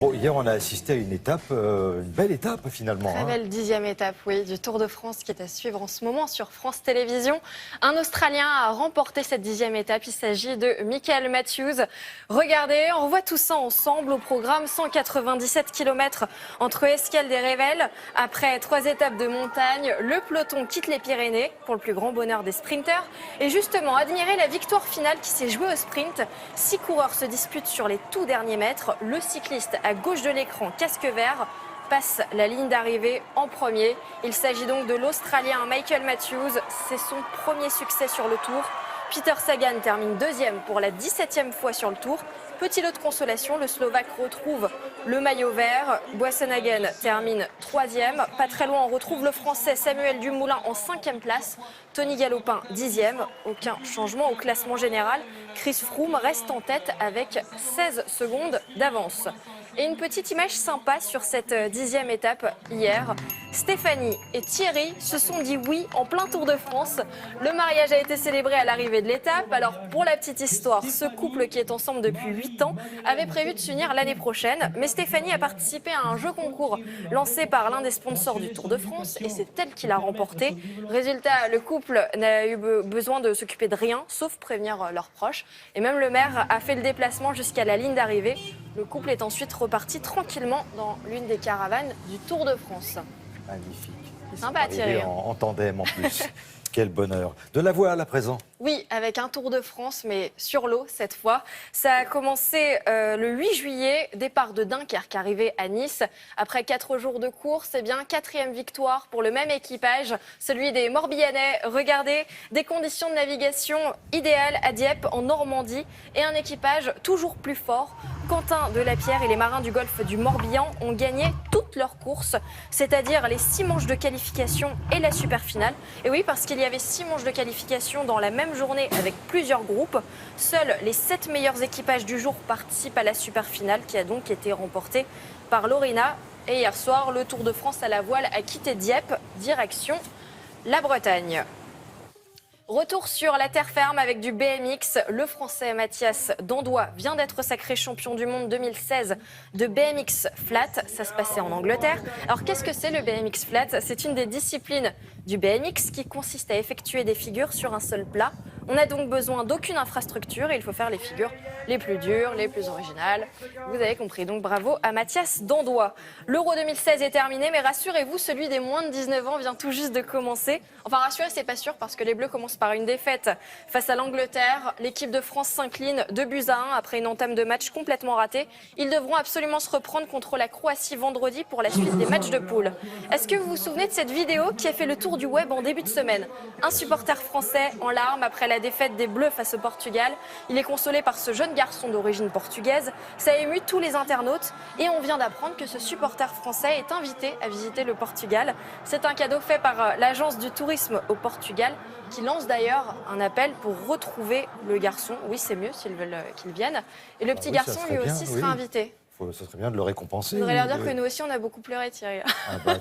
Bon, hier, on a assisté à une étape, une belle étape finalement. Très belle 10e étape, oui, du Tour de France qui est à suivre en ce moment sur France Télévisions. Un Australien a remporté cette 10e étape. Il s'agit de Michael Matthews. Regardez, on revoit tout ça ensemble au programme. 197 km entre Escaldes et Revel. Après 3 étapes de montagne, le peloton quitte les Pyrénées pour le plus grand bonheur des sprinteurs. Et justement, admirez la victoire finale qui s'est jouée au sprint. 6 coureurs se disputent sur les tout derniers mètres. Le cycliste à gauche de l'écran, casque vert, passe la ligne d'arrivée en premier. Il s'agit donc de l'Australien Michael Matthews. C'est son premier succès sur le Tour. Peter Sagan termine deuxième pour la 17e fois sur le Tour. Petit lot de consolation, le Slovaque retrouve le maillot vert. Boissenhagen termine troisième. Pas très loin, on retrouve le Français Samuel Dumoulin en 5e place. Tony Galopin 10e. Aucun changement au classement général. Chris Froome reste en tête avec 16 secondes d'avance. Et une petite image sympa sur cette 10e étape hier. Stéphanie et Thierry se sont dit oui en plein Tour de France. Le mariage a été célébré à l'arrivée de l'étape. Alors pour la petite histoire, ce couple qui est ensemble depuis 8 ans avait prévu de s'unir l'année prochaine. Mais Stéphanie a participé à un jeu concours lancé par l'un des sponsors du Tour de France et c'est elle qui l'a remporté. Résultat, le couple n'a eu besoin de s'occuper de rien sauf prévenir leurs proches. Et même le maire a fait le déplacement jusqu'à la ligne d'arrivée. Le couple est ensuite reparti tranquillement dans l'une des caravanes du Tour de France. Magnifique. C'est sympa, Thierry. En tandem en plus. Quel bonheur. De la voile à présent. Oui, avec un Tour de France, mais sur l'eau cette fois. Ça a commencé le 8 juillet, départ de Dunkerque, arrivé à Nice. Après 4 jours de course, c'est bien 4e victoire pour le même équipage, celui des Morbihanais. Regardez, des conditions de navigation idéales à Dieppe, en Normandie, et un équipage toujours plus fort. Quentin Delapierre et les marins du golfe du Morbihan ont gagné toutes leurs courses, c'est-à-dire les 6 manches de qualification et la super finale. Et oui, parce qu'il y avait 6 manches de qualification dans la même journée avec plusieurs groupes. Seuls les 7 meilleurs équipages du jour participent à la super finale qui a donc été remportée par Lorina. Et hier soir, le Tour de France à la voile a quitté Dieppe, direction la Bretagne. Retour sur la terre ferme avec du BMX. Le Français Mathias Dandois vient d'être sacré champion du monde 2016 de BMX flat. Ça se passait en Angleterre. Alors qu'est-ce que c'est le BMX flat? C'est une des disciplines du BMX qui consiste à effectuer des figures sur un seul plat. On n'a donc besoin d'aucune infrastructure et il faut faire les figures les plus dures, les plus originales. Vous avez compris, donc bravo à Mathias Dandois. L'Euro 2016 est terminé, mais rassurez-vous, celui des moins de 19 ans vient tout juste de commencer. Enfin rassurez, c'est pas sûr parce que les Bleus commencent par une défaite face à l'Angleterre. L'équipe de France s'incline 2-1 après une entame de match complètement ratée. Ils devront absolument se reprendre contre la Croatie vendredi pour la suite des matchs de poule. Est-ce que vous vous souvenez de cette vidéo qui a fait le tour du web en début de semaine? Un supporter français en larmes après la défaite des Bleus face au Portugal. Il est consolé par ce jeune garçon d'origine portugaise. Ça a ému tous les internautes et on vient d'apprendre que ce supporter français est invité à visiter le Portugal. C'est un cadeau fait par l'agence du tourisme au Portugal qui lance d'ailleurs un appel pour retrouver le garçon. Oui, c'est mieux s'ils veulent qu'il vienne. Et le petit garçon, lui aussi, sera invité. Ce serait bien de le récompenser. Il faudrait leur dire que nous aussi, on a beaucoup pleuré, Thierry. Ah bah,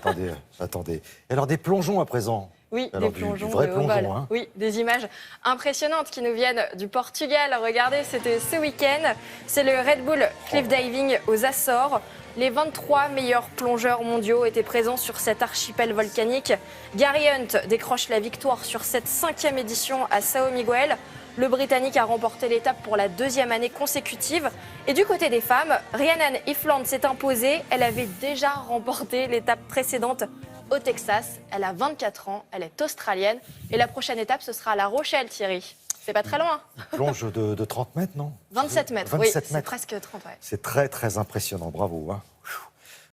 attendez. Et alors, des plongeons à présent. Oui, alors, des plongeons, du vrai plongeon, hein. Oui, des images impressionnantes qui nous viennent du Portugal. Regardez, c'était ce week-end. C'est le Red Bull Cliff Diving aux Açores. Les 23 meilleurs plongeurs mondiaux étaient présents sur cet archipel volcanique. Gary Hunt décroche la victoire sur cette 5e édition à São Miguel. Le Britannique a remporté l'étape pour la 2e année consécutive. Et du côté des femmes, Rhiannon Ifland s'est imposée. Elle avait déjà remporté l'étape précédente au Texas. Elle a 24 ans, elle est australienne. Et la prochaine étape, ce sera à La Rochelle, Thierry. C'est pas très loin. Une plonge de 30 mètres, non? 27 mètres, 27 oui, mètres. c'est presque 30, ouais. C'est très, très impressionnant. Bravo, hein.